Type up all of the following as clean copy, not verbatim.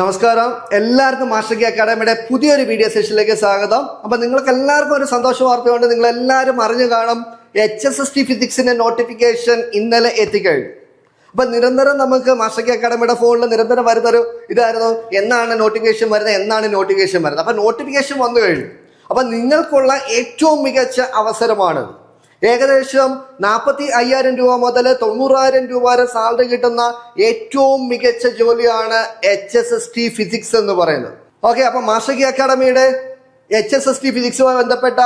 നമസ്കാരം, എല്ലാവർക്കും master key അക്കാഡമിയുടെ പുതിയൊരു വീഡിയോ സെഷനിലേക്ക് സ്വാഗതം. അപ്പം നിങ്ങൾക്ക് എല്ലാവർക്കും ഒരു സന്തോഷ വാർത്തയുണ്ട്. നിങ്ങൾ എല്ലാവരും അറിഞ്ഞു കാണും, HSST ഫിസിക്സിന്റെ നോട്ടിഫിക്കേഷൻ ഇന്നലെ എത്തിക്കഴിഞ്ഞു. അപ്പം നിരന്തരം നമുക്ക് മാസ്റ്റർ കീ അക്കാഡമിയുടെ ഫോണിൽ നിരന്തരം വരുന്നൊരു ഇതായിരുന്നു, എന്നാണ് നോട്ടിഫിക്കേഷൻ വരുന്നത്. അപ്പം നോട്ടിഫിക്കേഷൻ വന്നു കഴിഞ്ഞു. അപ്പം നിങ്ങൾക്കുള്ള ഏറ്റവും മികച്ച അവസരമാണ്. ഏകദേശം 45,000 രൂപ മുതൽ 90,000 രൂപ വരെ സാലറി കിട്ടുന്ന ഏറ്റവും മികച്ച ജോലിയാണ് HSST ഫിസിക്സ് എന്ന് പറയുന്നത്. ഓക്കെ, അപ്പൊ മാസ്റ്റർ കീ അക്കാഡമിയുടെ HSST ഫിസിക്സുമായി ബന്ധപ്പെട്ട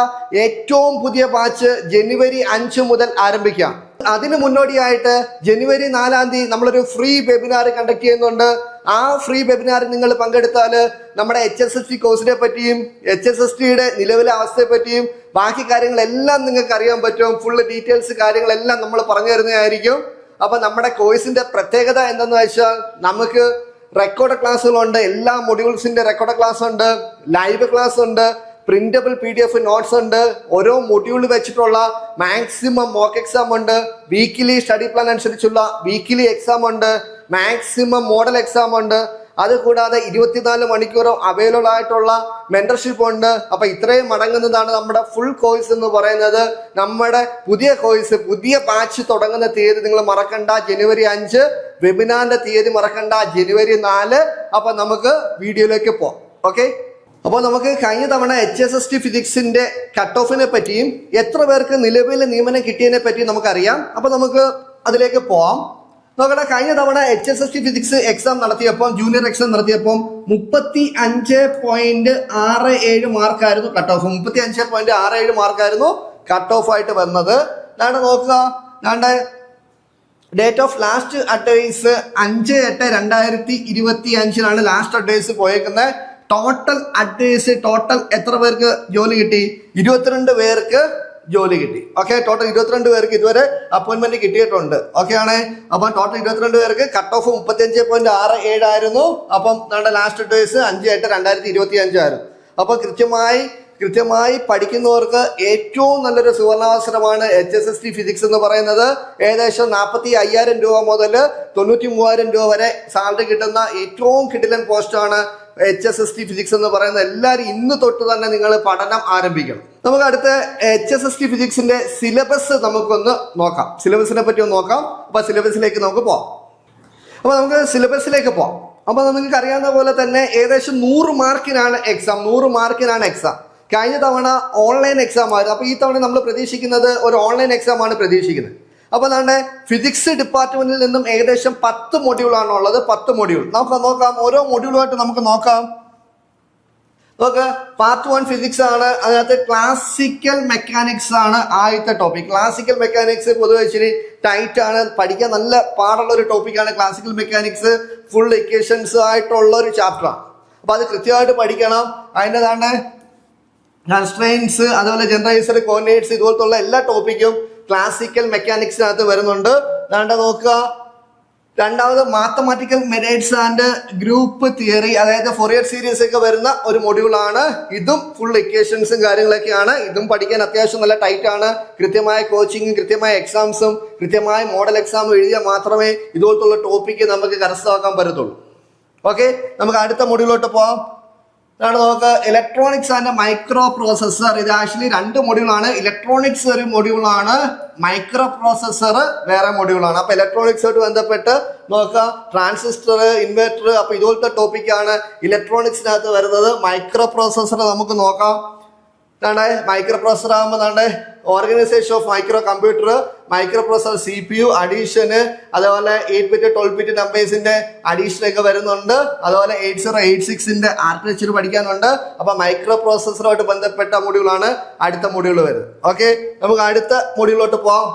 ഏറ്റവും പുതിയ ബാച്ച് ജനുവരി 5 മുതൽ ആരംഭിക്കാം. അതിന് മുന്നോടിയായിട്ട് ജനുവരി 4-ാം തീയതി നമ്മളൊരു ഫ്രീ വെബിനാർ കണ്ടക്ട് ചെയ്യുന്നുണ്ട്. ആ ഫ്രീ വെബിനാറിൽ നിങ്ങൾ പങ്കെടുത്താൽ നമ്മുടെ HSST കോഴ്സിനെ പറ്റിയും HSSTയുടെ നിലവിലെ അവസ്ഥയെ പറ്റിയും ബാക്കി കാര്യങ്ങളെല്ലാം നിങ്ങൾക്ക് അറിയാൻ പറ്റും. ഫുള്ള് ഡീറ്റെയിൽസ് കാര്യങ്ങളെല്ലാം നമ്മൾ പറഞ്ഞു തരുന്നതായിരിക്കും. അപ്പൊ നമ്മുടെ കോഴ്സിന്റെ പ്രത്യേകത എന്തെന്ന് വെച്ചാൽ, നമുക്ക് റെക്കോർഡ് ക്ലാസ്സുകളുണ്ട്, എല്ലാ മൊഡ്യൂൾസിന്റെ റെക്കോർഡ് ക്ലാസ് ഉണ്ട്, ലൈവ് ക്ലാസ് ഉണ്ട്, പ്രിന്റബിൾ PDF നോട്ട്സ് ഉണ്ട്, ഓരോ മൊഡ്യൂൾ വെച്ചിട്ടുള്ള മാക്സിമം മോക്ക് എക്സാം ഉണ്ട്, വീക്കിലി സ്റ്റഡി പ്ലാൻ അനുസരിച്ചുള്ള വീക്കിലി എക്സാം ഉണ്ട്, മാക്സിമം മോഡൽ എക്സാം ഉണ്ട്. അതുകൂടാതെ 24 മണിക്കൂറും അവൈലബിൾ ആയിട്ടുള്ള മെന്റർഷിപ്പ് ഉണ്ട്. അപ്പൊ ഇത്രയും അടങ്ങുന്നതാണ് നമ്മുടെ ഫുൾ കോഴ്സ് എന്ന് പറയുന്നത്. നമ്മുടെ പുതിയ കോഴ്സ്, പുതിയ ബാച്ച് തുടങ്ങുന്ന തീയതി നിങ്ങൾ മറക്കണ്ട, ജനുവരി 5. വെബിനാറിന്റെ തീയതി മറക്കണ്ട, ജനുവരി 4. അപ്പൊ നമുക്ക് വീഡിയോയിലേക്ക് പോവാം. ഓക്കെ, അപ്പോൾ നമുക്ക് കഴിഞ്ഞ തവണ HSST ഫിസിക്സിന്റെ കട്ട് ഓഫിനെ പറ്റിയും എത്ര പേർക്ക് നിലവിൽ നിയമനം കിട്ടിയതിനെ പറ്റിയും നമുക്കറിയാം. അപ്പൊ നമുക്ക് അതിലേക്ക് പോവാം. നോക്കട്ടെ, കഴിഞ്ഞ തവണ HSST ഫിസിക്സ് എക്സാം നടത്തിയപ്പോൾ, ജൂനിയർ എക്സാം നടത്തിയപ്പോൾ 35.67 മാർക്കായിരുന്നു കട്ട് ഓഫ്. 35.67 മാർക്കായിരുന്നു കട്ട് ഓഫ് ആയിട്ട് വന്നത്. അതാണ് നോക്കുക, അതാണ്ട് date of last advice 5/8/2025 last advice പോയേക്കുന്നത്. ടോട്ടൽ അഡ്വൈസ്, ടോട്ടൽ എത്ര പേർക്ക് ജോലി കിട്ടി? 22 പേർക്ക് ജോലി കിട്ടി. ഓക്കെ, ടോട്ടൽ 22 പേർക്ക് ഇതുവരെ അപ്പോയിന്റ്മെന്റ് കിട്ടിയിട്ടുണ്ട്. ഓക്കെ ആണ്. അപ്പം ടോട്ടൽ 22 പേർക്ക് കട്ട് ഓഫ് 35.67 ആയിരുന്നു. അപ്പം നമ്മുടെ ലാസ്റ്റ് അഡ്വൈസ് 5/8/2025 ആയിരുന്നു. അപ്പൊ കൃത്യമായി പഠിക്കുന്നവർക്ക് ഏറ്റവും നല്ലൊരു സുവർണാവസരമാണ് HSST ഫിസിക്സ് എന്ന് പറയുന്നത്. ഏകദേശം 45,000 രൂപ മുതൽ 93,000 രൂപ വരെ സാലറി കിട്ടുന്ന ഏറ്റവും കിടിലൻ പോസ്റ്റാണ് HSST ഫിസിക്സ് എന്ന് പറയുന്നത്. എല്ലാവരും ഇന്ന് തൊട്ട് തന്നെ നിങ്ങൾ പഠനം ആരംഭിക്കണം. നമുക്ക് അടുത്ത HSST ഫിസിക്സിന്റെ സിലബസ് നമുക്കൊന്ന് നോക്കാം. സിലബസിനെ പറ്റി ഒന്ന് നോക്കാം. അപ്പൊ സിലബസിലേക്ക് നമുക്ക് പോവാം. അപ്പൊ നമുക്ക് സിലബസിലേക്ക് പോവാം. അപ്പൊ നിങ്ങൾക്ക് അറിയാവുന്ന പോലെ തന്നെ ഏകദേശം 100 മാർക്കിനാണ് എക്സാം. കഴിഞ്ഞ തവണ ഓൺലൈൻ എക്സാം ആയിരുന്നു. അപ്പൊ ഈ തവണ നമ്മൾ പ്രതീക്ഷിക്കുന്നത് ഒരു ഓൺലൈൻ എക്സാം ആണ് പ്രതീക്ഷിക്കുന്നത്. അപ്പൊ നമ്മുടെ ഫിസിക്സ് ഡിപ്പാർട്ട്മെന്റിൽ നിന്നും ഏകദേശം 10 മൊഡ്യൂളാണ് ഉള്ളത്. 10 മൊഡ്യൂൾ നമുക്ക് നോക്കാം. ഓരോ മൊഡ്യൂളുമായിട്ട് നമുക്ക് നോക്കാം. പാർട്ട് 1 ഫിസിക്സ് ആണ്. അതിനകത്ത് ക്ലാസിക്കൽ മെക്കാനിക്സ് ആണ് ആദ്യത്തെ ടോപ്പിക്. ക്ലാസിക്കൽ മെക്കാനിക്സ് പൊതുവെ ഇച്ചിരി ടൈറ്റ് ആണ്, പഠിക്കാൻ നല്ല പാടുള്ള ഒരു ടോപ്പിക്കാണ് ക്ലാസിക്കൽ മെക്കാനിക്സ്. ഫുൾ ഇക്വേഷൻസ് ആയിട്ടുള്ള ഒരു ചാപ്റ്ററാണ്. അപ്പൊ അത് കൃത്യമായിട്ട് പഠിക്കണം. അതിൻ്റെതാണ് കൺസ്ട്രെയിൻസ്, അതുപോലെ ജനറൈസർ, കോർഡിനേറ്റ്സ്, ഇതുപോലത്തുള്ള എല്ലാ ടോപ്പിക്കും ക്ലാസിക്കൽ മെക്കാനിക്സിനകത്ത് വരുന്നുണ്ട്. അതാണ്ട് നോക്കുക. രണ്ടാമത് mathematical methods and group theory, അതായത് ഫൊറിയർ സീരീസ് ഒക്കെ വരുന്ന ഒരു മൊഡ്യൂളാണ്. ഇതും ഫുൾ ഇക്വേഷൻസും കാര്യങ്ങളൊക്കെയാണ്. ഇതും പഠിക്കാൻ അത്യാവശ്യം നല്ല ടൈറ്റ് ആണ്. കൃത്യമായ കോച്ചിങ്ങും കൃത്യമായ എക്സാംസും കൃത്യമായ മോഡൽ എക്സാമും എഴുതിയാൽ മാത്രമേ ഇതുപോലത്തുള്ള ടോപ്പിക്ക് നമുക്ക് കരസ്ഥമാക്കാൻ പറ്റത്തുള്ളൂ. ഓക്കെ, നമുക്ക് അടുത്ത മൊഡ്യൂളിലോട്ട് പോവാം. അതാണ് നോക്കുക, ഇലക്ട്രോണിക്സ് ആൻഡ് മൈക്രോ പ്രോസസർ. ഇത് ആക്ച്വലി 2 മൊഡ്യൂളാണ്. ഇലക്ട്രോണിക്സ് ഒരു മൊഡ്യൂളാണ്, മൈക്രോ പ്രോസസർ വേറെ മൊഡ്യൂളാണ്. അപ്പൊ ഇലക്ട്രോണിക്സുമായിട്ട് ബന്ധപ്പെട്ട് നോക്കുക, ട്രാൻസിസ്റ്റർ, ഇൻവെർട്ടർ, അപ്പൊ ഇതുപോലത്തെ ടോപ്പിക്കാണ് ഇലക്ട്രോണിക്സിനകത്ത് വരുന്നത്. മൈക്രോ പ്രോസസർ നമുക്ക് നോക്കാം. മൈക്രോ പ്രോസസർ ആകുമ്പോൾ organisation of micro computer, micro processor, CPU, addition, അതുപോലെ 8-bit 12-bit നമ്പേഴ്സിന്റെ അഡീഷൻ ഒക്കെ വരുന്നുണ്ട്. അതുപോലെ 8086ന്റെ ആർക്കിടെക്ചർ പഠിക്കാനുണ്ട്. അപ്പൊ മൈക്രോ പ്രോസസറുമായിട്ട് ബന്ധപ്പെട്ട മൊഡ്യൂളാണ് അടുത്ത മൊഡ്യൂൾ വരുന്നത്. ഓക്കെ, നമുക്ക് അടുത്ത മൊഡ്യൂളിലോട്ട് പോവാം.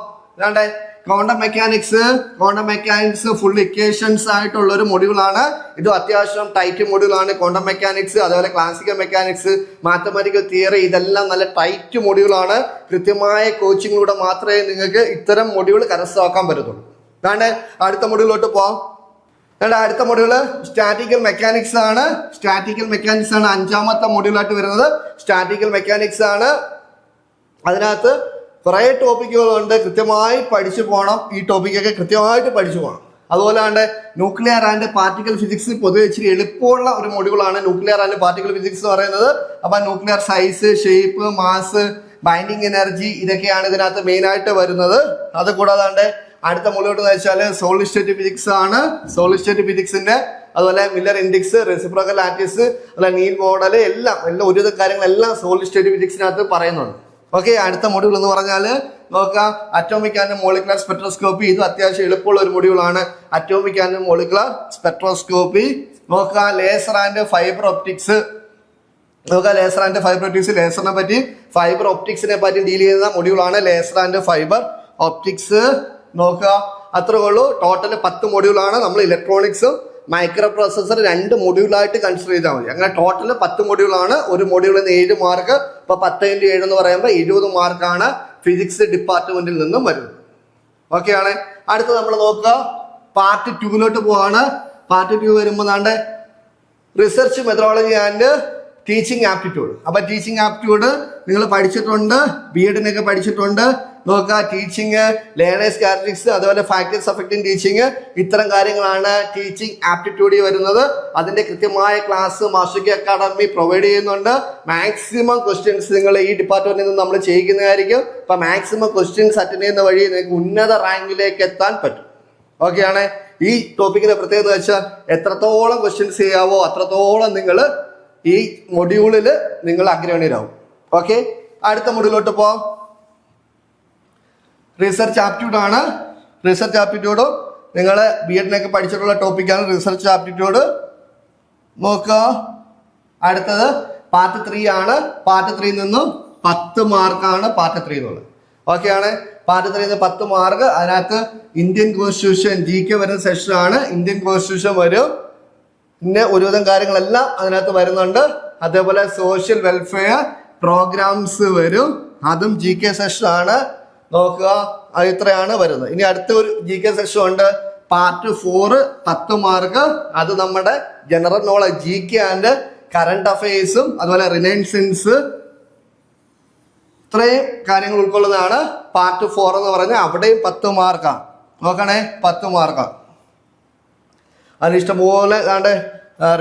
ക്വാണ്ടം മെക്കാനിക്സ് ഫുൾ ഇക്വേഷൻസ് ആയിട്ടുള്ള ഒരു മൊഡ്യൂളാണ്. ഇത് അത്യാവശ്യം ടൈറ്റ് മൊഡ്യൂളാണ്. ക്വാണ്ടം മെക്കാനിക്സ്, അതുപോലെ ക്ലാസിക്കൽ മെക്കാനിക്സ്, മാത്തമാറ്റിക്കൽ തിയറി, ഇതെല്ലാം നല്ല ടൈറ്റ് മൊഡ്യൂളാണ്. കൃത്യമായ കോച്ചിങ്ങിലൂടെ മാത്രമേ നിങ്ങൾക്ക് ഇത്തരം മൊഡ്യൂൾ കരസ്ഥമാക്കാൻ പറ്റത്തുള്ളൂ. അതാണ് അടുത്ത മൊഡ്യൂളിലോട്ട് പോവാം. അടുത്ത മൊഡ്യൂള് സ്റ്റാറ്റിക്കൽ മെക്കാനിക്സ് ആണ്. 5ാമത്തെ മൊഡ്യൂളായിട്ട് വരുന്നത് സ്റ്റാറ്റിക്കൽ മെക്കാനിക്സ് ആണ്. അതിനകത്ത് കുറേ ടോപ്പിക്കുകളുണ്ട്. കൃത്യമായി പഠിച്ചു പോകണം. ഈ ടോപ്പിക്കൊക്കെ കൃത്യമായിട്ട് പഠിച്ചു പോകണം. അതുപോലെ തന്നെ ന്യൂക്ലിയർ ആൻഡ് പാർട്ടിക്കൽ ഫിസിക്സ് പൊതുവെ ഇച്ചിരി എളുപ്പമുള്ള ഒരു മൊഡ്യൂളാണ് ന്യൂക്ലിയർ ആൻഡ് പാർട്ടിക്കൽ ഫിസിക്സ് എന്ന് പറയുന്നത്. അപ്പൊ nuclear size, shape, mass, binding energy ഇതൊക്കെയാണ് ഇതിനകത്ത് മെയിൻ ആയിട്ട് വരുന്നത്. അത് കൂടാതെ അടുത്ത മുകളിലോട്ട് വെച്ചാൽ സോളിഡ് സ്റ്റേറ്റ് ഫിസിക്സ് ആണ്. സോളിഡ് സ്റ്റേറ്റ് ഫിസിക്സിന്റെ അതുപോലെ മില്ലർ ഇൻഡെക്സ്, റെസിപ്രോക്കൽ ലാറ്റിസ്, അതുപോലെ നീൽ മോഡൽ എല്ലാം ഒരുവിധ കാര്യങ്ങളെല്ലാം സോളിഡ് സ്റ്റേറ്റ് ഫിസിക്സിനകത്ത് പറയുന്നുണ്ട്. ഓക്കെ, അടുത്ത മൊഡ്യൂൾ എന്ന് പറഞ്ഞാൽ നോക്കാം അറ്റോമിക് ആൻഡ് മോളിക്കുലർ സ്പെക്ട്രോസ്കോപ്പി. ഇത് അത്യാവശ്യം എളുപ്പമുള്ള ഒരു മൊഡ്യൂളാണ്. Atomic and molecular spectroscopy. നോക്കാം ലേസർ ആൻഡ് ഫൈബർ ഒപ്റ്റിക്സ്. നോക്കാം ലേസർ ആൻഡ് ഫൈബർ ഒപ്റ്റിക്സ്. ലേസറിനെ പറ്റി ഫൈബർ ഒപ്റ്റിക്സിനെ പറ്റി ഡീൽ ചെയ്യുന്ന മൊഡ്യൂളാണ് ലേസർ ആൻഡ് ഫൈബർ ഒപ്റ്റിക്സ്. നോക്കുക, അത്രേ ഉള്ളൂ. ടോട്ടൽ 10 മൊഡ്യൂളാണ്. നമ്മൾ ഇലക്ട്രോണിക്സും മൈക്രോ പ്രോസസർ 2 മൊഡ്യൂളായിട്ട് കൺസിഡർ ചെയ്താൽ മതി. അങ്ങനെ ടോട്ടൽ 10 മൊഡ്യൂളാണ്. ഒരു മൊഡ്യൂളിൽ നിന്ന് 7 മാർക്ക്. ഇപ്പൊ 10x7 എന്ന് പറയുമ്പോൾ 70 മാർക്കാണ് ഫിസിക്സ് ഡിപ്പാർട്ട്മെന്റിൽ നിന്നും വരുന്നത്. ഓക്കെ ആണ്. അടുത്ത് നമ്മൾ നോക്കുക പാർട്ട് 2 പോവാണ്. പാർട്ട് 2 വരുമ്പോൾ research methodology and teaching aptitude. അപ്പൊ ടീച്ചിങ് ആപ്റ്റിറ്റ്യൂഡ് നിങ്ങൾ പഠിച്ചിട്ടുണ്ട്, BEdനൊക്കെ പഠിച്ചിട്ടുണ്ട്. നോക്കുക ടീച്ചിങ്, ലേണേഴ്സ് ക്യാരക്ടറിസ്റ്റിക്സ്, അതുപോലെ ഫാക്ടേഴ്സ് അഫക്റ്റിംഗ് ടീച്ചിങ്, ഇത്തരം കാര്യങ്ങളാണ് ടീച്ചിങ് ആപ്റ്റിറ്റ്യൂഡിൽ വരുന്നത്. അതിന്റെ കൃത്യമായ class master key academy provide ചെയ്യുന്നുണ്ട്. മാക്സിമം ക്വസ്റ്റ്യൻസ് നിങ്ങൾ ഈ ഡിപ്പാർട്ട്മെന്റിൽ നിന്ന് നമ്മൾ ചെയ്യിക്കുന്നതായിരിക്കും. അപ്പൊ മാക്സിമം ക്വസ്റ്റ്യൻസ് അറ്റൻഡ് ചെയ്യുന്ന വഴി നിങ്ങൾക്ക് ഉന്നത റാങ്കിലേക്ക് എത്താൻ പറ്റും. ഓക്കെ ആണ്. ഈ ടോപ്പിക്കിന്റെ പ്രത്യേകത വെച്ചാൽ എത്രത്തോളം ക്വസ്റ്റ്യൻസ് ചെയ്യാവോ അത്രത്തോളം നിങ്ങൾ ഈ മൊഡ്യൂളിൽ നിങ്ങൾ അഗ്രഗണ്യരാകും. ഓക്കെ, അടുത്ത മൊഡ്യൂളിലോട്ട് പോവാം. റിസർച്ച് ആപ്റ്റിറ്റ്യൂഡ് ആണ്. റിസർച്ച് ആപ്റ്റിറ്റ്യൂഡ് നിങ്ങൾ BEdനൊക്കെ പഠിച്ചിട്ടുള്ള ടോപ്പിക്കാണ് റിസർച്ച് ആപ്റ്റിറ്റ്യൂഡ്. നോക്കുക അടുത്തത് പാർട്ട് 3 ആണ്. പാർട്ട് 3 നിന്നും 10 മാർക്കാണ് പാർട്ട് 3 എന്നുള്ളത്. ഓക്കെ ആണ്. Part 3 10 mark. അതിനകത്ത് ഇന്ത്യൻ കോൺസ്റ്റിറ്റ്യൂഷൻ GK വരുന്ന സെഷൻ ആണ്. ഇന്ത്യൻ കോൺസ്റ്റിറ്റ്യൂഷൻ വരും. പിന്നെ ഒരുവിധം കാര്യങ്ങളെല്ലാം അതിനകത്ത് വരുന്നുണ്ട്. അതേപോലെ സോഷ്യൽ വെൽഫെയർ പ്രോഗ്രാംസ് വരും. അതും GK സെഷൻ ആണ്. നോക്കുക ഇത്രയാണ് വരുന്നത്. ഇനി അടുത്ത ഒരു GK സെഷൻ ഉണ്ട്. പാർട്ട് 4 10 മാർക്ക്. അത് നമ്മുടെ general knowledge GK and current അഫയേഴ്സും അതുപോലെ റിനൈൻസൻസ് ഇത്രയും കാര്യങ്ങൾ ഉൾക്കൊള്ളുന്നതാണ് പാർട്ട് 4 എന്ന് പറഞ്ഞാൽ. അവിടെയും 10 മാർക്കാണ്. നോക്കണേ 10 മാർക്കാണ്. അതിന് ഇഷ്ടംപോലെ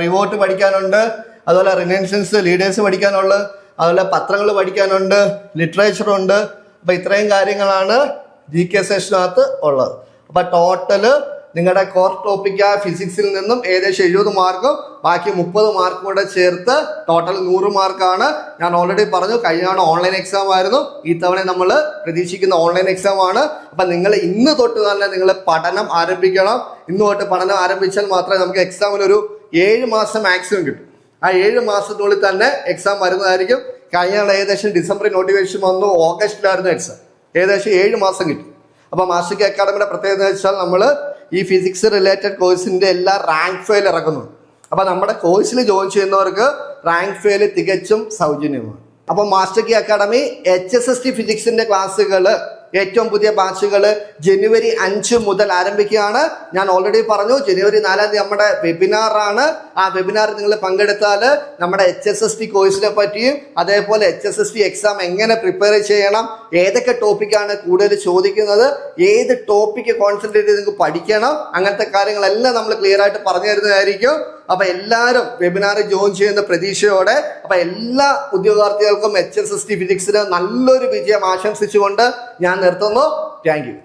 റിവോർട്ട് പഠിക്കാനുണ്ട്. അതുപോലെ റിനൈൻസൻസ് ലീഡേഴ്സ് പഠിക്കാനുണ്ട്. അതുപോലെ പത്രങ്ങൾ പഠിക്കാനുണ്ട്, ലിറ്ററേച്ചർ ഉണ്ട്. അപ്പൊ ഇത്രയും കാര്യങ്ങളാണ് GK സെഷനകത്ത് ഉള്ളത്. അപ്പൊ ടോട്ടല് നിങ്ങളുടെ കോർ ടോപ്പിക് ഫിസിക്സിൽ നിന്നും ഏകദേശം 70 മാർക്കും ബാക്കി 30 മാർക്കും കൂടെ ചേർത്ത് ടോട്ടൽ 100 മാർക്കാണ്. ഞാൻ ഓൾറെഡി പറഞ്ഞു കഴിഞ്ഞ തവണ ഓൺലൈൻ എക്സാം ആയിരുന്നു. ഈ തവണ നമ്മൾ പ്രതീക്ഷിക്കുന്ന ഓൺലൈൻ എക്സാം ആണ്. അപ്പൊ നിങ്ങൾ ഇന്ന് തൊട്ട് തന്നെ നിങ്ങൾ പഠനം ആരംഭിക്കണം. ഇന്ന് തൊട്ട് പഠനം ആരംഭിച്ചാൽ മാത്രമേ നമുക്ക് എക്സാമിന് ഒരു 7 മാസം മാക്സിമം കിട്ടും. ആ 7 മാസത്തിനുള്ളിൽ തന്നെ എക്സാം വരുന്നതായിരിക്കും. കഴിഞ്ഞ ഏകദേശം ഡിസംബറിൽ നോട്ടിഫിക്കേഷൻ വന്നു, ഓഗസ്റ്റിലായിരുന്നു എക്സാം. ഏകദേശം 7 മാസം കിട്ടും. അപ്പൊ മാസ്റ്റർ കീ അക്കാഡമിയുടെ പ്രത്യേകത വെച്ചാൽ നമ്മൾ ഈ ഫിസിക്സ് റിലേറ്റഡ് കോഴ്സിന്റെ എല്ലാ റാങ്ക് ഫെയിൽ ഇറക്കുന്നുണ്ട്. അപ്പൊ നമ്മുടെ കോഴ്സിൽ ജോയിൻ ചെയ്യുന്നവർക്ക് റാങ്ക് ഫെയിൽ തികച്ചും സൗജന്യമാണ്. അപ്പൊ മാസ്റ്റർ കീ അക്കാഡമി HSST ഫിസിക്സിന്റെ ക്ലാസ്സുകൾ ഏറ്റവും പുതിയ ബാച്ചുകൾ ജനുവരി 5 മുതൽ ആരംഭിക്കുകയാണ്. ഞാൻ ഓൾറെഡി പറഞ്ഞു ജനുവരി 4 നമ്മുടെ വെബിനാർ ആണ്. ആ വെബിനാറിൽ നിങ്ങൾ പങ്കെടുത്താൽ നമ്മുടെ HSST കോഴ്സിനെ പറ്റിയും അതേപോലെ HSST എക്സാം എങ്ങനെ പ്രിപ്പയർ ചെയ്യണം, ഏതൊക്കെ ടോപ്പിക്കാണ് കൂടുതൽ ചോദിക്കുന്നത്, ഏത് ടോപ്പിക്ക് കോൺസെൻട്രേറ്റ് ചെയ്ത് നിങ്ങൾക്ക് പഠിക്കണം, അങ്ങനത്തെ കാര്യങ്ങളെല്ലാം നമ്മൾ ക്ലിയർ ആയിട്ട് പറഞ്ഞു തരുന്നതായിരിക്കും. അപ്പൊ എല്ലാവരും വെബിനാറിൽ ജോയിൻ ചെയ്യുന്ന പ്രതീക്ഷയോടെ അപ്പൊ എല്ലാ ഉദ്യോഗാർത്ഥികൾക്കും HSST ഫിസിക്സിന് നല്ലൊരു വിജയം ആശംസിച്ചുകൊണ്ട് ഞാൻ നിർത്തുന്നു. Thank you.